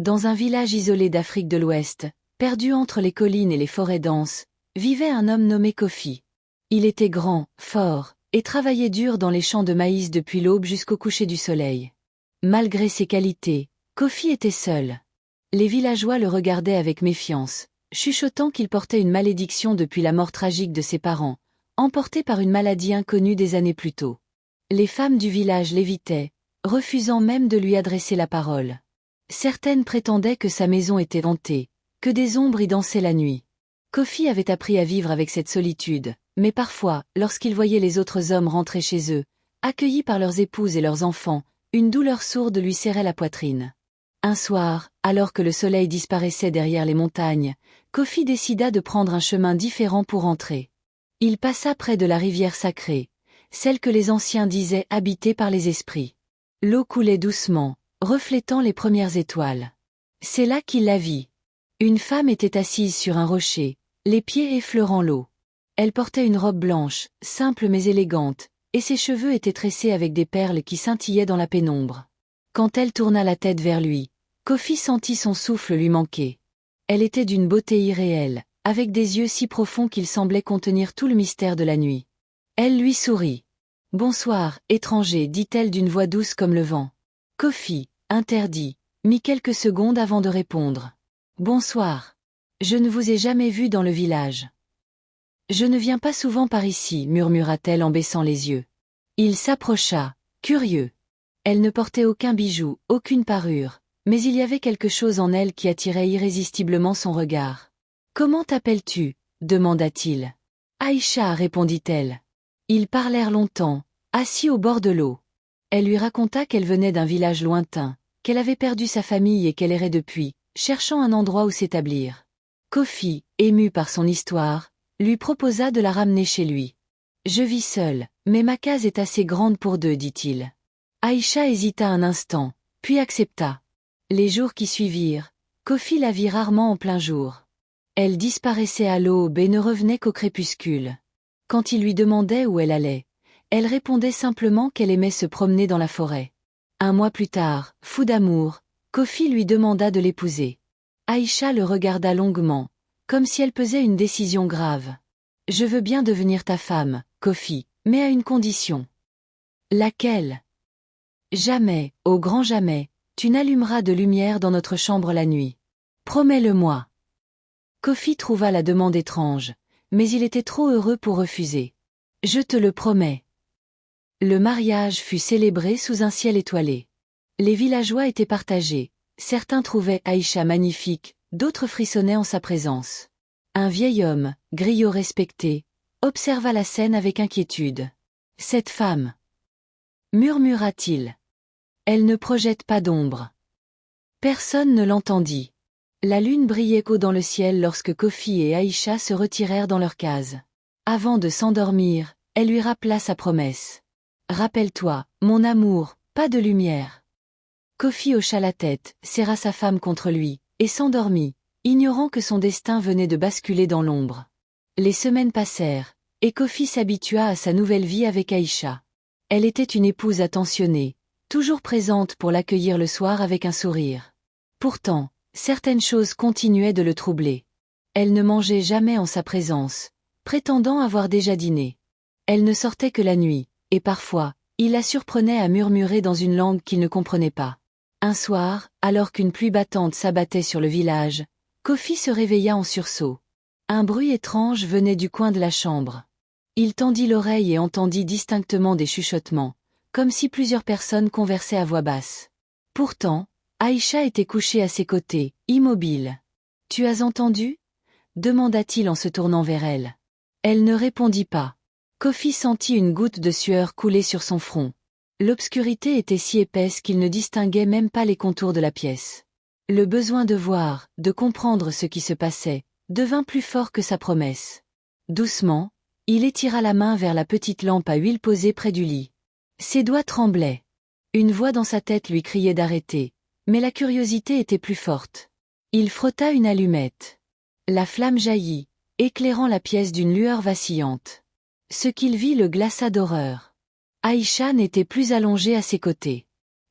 Dans un village isolé d'Afrique de l'Ouest, perdu entre les collines et les forêts denses, vivait un homme nommé Kofi. Il était grand, fort, et travaillait dur dans les champs de maïs depuis l'aube jusqu'au coucher du soleil. Malgré ses qualités, Kofi était seul. Les villageois le regardaient avec méfiance, chuchotant qu'il portait une malédiction depuis la mort tragique de ses parents, emporté par une maladie inconnue des années plus tôt. Les femmes du village l'évitaient, refusant même de lui adresser la parole. Certaines prétendaient que sa maison était hantée, que des ombres y dansaient la nuit. Kofi avait appris à vivre avec cette solitude, mais parfois, lorsqu'il voyait les autres hommes rentrer chez eux, accueillis par leurs épouses et leurs enfants, une douleur sourde lui serrait la poitrine. Un soir, alors que le soleil disparaissait derrière les montagnes, Kofi décida de prendre un chemin différent pour rentrer. Il passa près de la rivière sacrée, celle que les anciens disaient habitée par les esprits. L'eau coulait doucement, reflétant les premières étoiles. C'est là qu'il la vit. Une femme était assise sur un rocher, les pieds effleurant l'eau. Elle portait une robe blanche, simple mais élégante, et ses cheveux étaient tressés avec des perles qui scintillaient dans la pénombre. Quand elle tourna la tête vers lui, Kofi sentit son souffle lui manquer. Elle était d'une beauté irréelle, avec des yeux si profonds qu'ils semblaient contenir tout le mystère de la nuit. Elle lui sourit. « Bonsoir, étranger » dit-elle d'une voix douce comme le vent. Kofi, interdit, mit quelques secondes avant de répondre. « Bonsoir. Je ne vous ai jamais vu dans le village. » « Je ne viens pas souvent par ici » murmura-t-elle en baissant les yeux. Il s'approcha, curieux. Elle ne portait aucun bijou, aucune parure, mais il y avait quelque chose en elle qui attirait irrésistiblement son regard. « Comment t'appelles-tu » demanda-t-il. « Aïcha » répondit-elle. Ils parlèrent longtemps, assis au bord de l'eau. Elle lui raconta qu'elle venait d'un village lointain, qu'elle avait perdu sa famille et qu'elle errait depuis, cherchant un endroit où s'établir. Kofi, ému par son histoire, lui proposa de la ramener chez lui. « Je vis seul, mais ma case est assez grande pour deux » dit-il. Aïcha hésita un instant, puis accepta. Les jours qui suivirent, Kofi la vit rarement en plein jour. Elle disparaissait à l'aube et ne revenait qu'au crépuscule. Quand il lui demandait où elle allait, elle répondait simplement qu'elle aimait se promener dans la forêt. Un mois plus tard, fou d'amour, Kofi lui demanda de l'épouser. Aïcha le regarda longuement, comme si elle pesait une décision grave. « Je veux bien devenir ta femme, Kofi, mais à une condition. » « Laquelle ? » « Jamais, au grand jamais, tu n'allumeras de lumière dans notre chambre la nuit. Promets-le-moi. » Kofi trouva la demande étrange, mais il était trop heureux pour refuser. « Je te le promets. » Le mariage fut célébré sous un ciel étoilé. Les villageois étaient partagés, certains trouvaient Aïcha magnifique, d'autres frissonnaient en sa présence. Un vieil homme, griot respecté, observa la scène avec inquiétude. « Cette femme » murmura-t-il. « Elle ne projette pas d'ombre. » Personne ne l'entendit. La lune brillait haut dans le ciel lorsque Kofi et Aïcha se retirèrent dans leur case. Avant de s'endormir, elle lui rappela sa promesse. « Rappelle-toi, mon amour, pas de lumière. » Kofi hocha la tête, serra sa femme contre lui, et s'endormit, ignorant que son destin venait de basculer dans l'ombre. Les semaines passèrent, et Kofi s'habitua à sa nouvelle vie avec Aïcha. Elle était une épouse attentionnée, toujours présente pour l'accueillir le soir avec un sourire. Pourtant, certaines choses continuaient de le troubler. Elle ne mangeait jamais en sa présence, prétendant avoir déjà dîné. Elle ne sortait que la nuit, et parfois, il la surprenait à murmurer dans une langue qu'il ne comprenait pas. Un soir, alors qu'une pluie battante s'abattait sur le village, Kofi se réveilla en sursaut. Un bruit étrange venait du coin de la chambre. Il tendit l'oreille et entendit distinctement des chuchotements, comme si plusieurs personnes conversaient à voix basse. Pourtant, Aïcha était couchée à ses côtés, immobile. « Tu as entendu » demanda-t-il en se tournant vers elle. Elle ne répondit pas. Kofi sentit une goutte de sueur couler sur son front. L'obscurité était si épaisse qu'il ne distinguait même pas les contours de la pièce. Le besoin de voir, de comprendre ce qui se passait, devint plus fort que sa promesse. Doucement, il étira la main vers la petite lampe à huile posée près du lit. Ses doigts tremblaient. Une voix dans sa tête lui criait d'arrêter, mais la curiosité était plus forte. Il frotta une allumette. La flamme jaillit, éclairant la pièce d'une lueur vacillante. Ce qu'il vit le glaça d'horreur. Aïcha n'était plus allongée à ses côtés.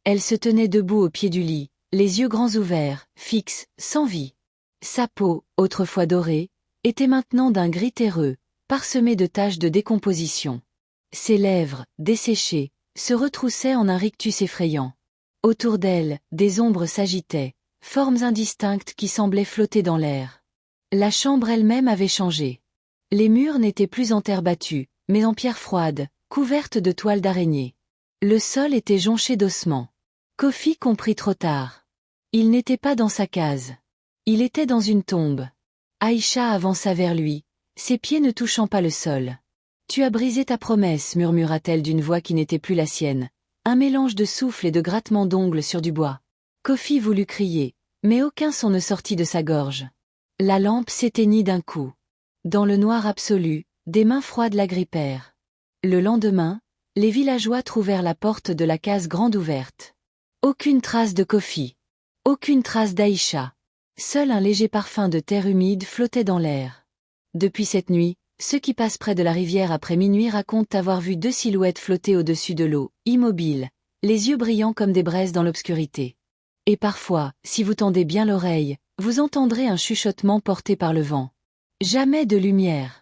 Elle se tenait debout au pied du lit, les yeux grands ouverts, fixes, sans vie. Sa peau, autrefois dorée, était maintenant d'un gris terreux, parsemé de taches de décomposition. Ses lèvres, desséchées, se retroussaient en un rictus effrayant. Autour d'elle, des ombres s'agitaient, formes indistinctes qui semblaient flotter dans l'air. La chambre elle-même avait changé. Les murs n'étaient plus en terre battue, mais en pierre froide, couverte de toiles d'araignée. Le sol était jonché d'ossements. Kofi comprit trop tard. Il n'était pas dans sa case. Il était dans une tombe. Aïcha avança vers lui, ses pieds ne touchant pas le sol. « Tu as brisé ta promesse, murmura-t-elle d'une voix qui n'était plus la sienne, un mélange de souffle et de grattement d'ongles sur du bois. Kofi voulut crier, mais aucun son ne sortit de sa gorge. La lampe s'éteignit d'un coup. Dans le noir absolu, des mains froides l'agrippèrent. Le lendemain, les villageois trouvèrent la porte de la case grande ouverte. Aucune trace de Kofi. Aucune trace d'Aïcha. Seul un léger parfum de terre humide flottait dans l'air. Depuis cette nuit, ceux qui passent près de la rivière après minuit racontent avoir vu deux silhouettes flotter au-dessus de l'eau, immobiles, les yeux brillants comme des braises dans l'obscurité. Et parfois, si vous tendez bien l'oreille, vous entendrez un chuchotement porté par le vent. Jamais de lumière.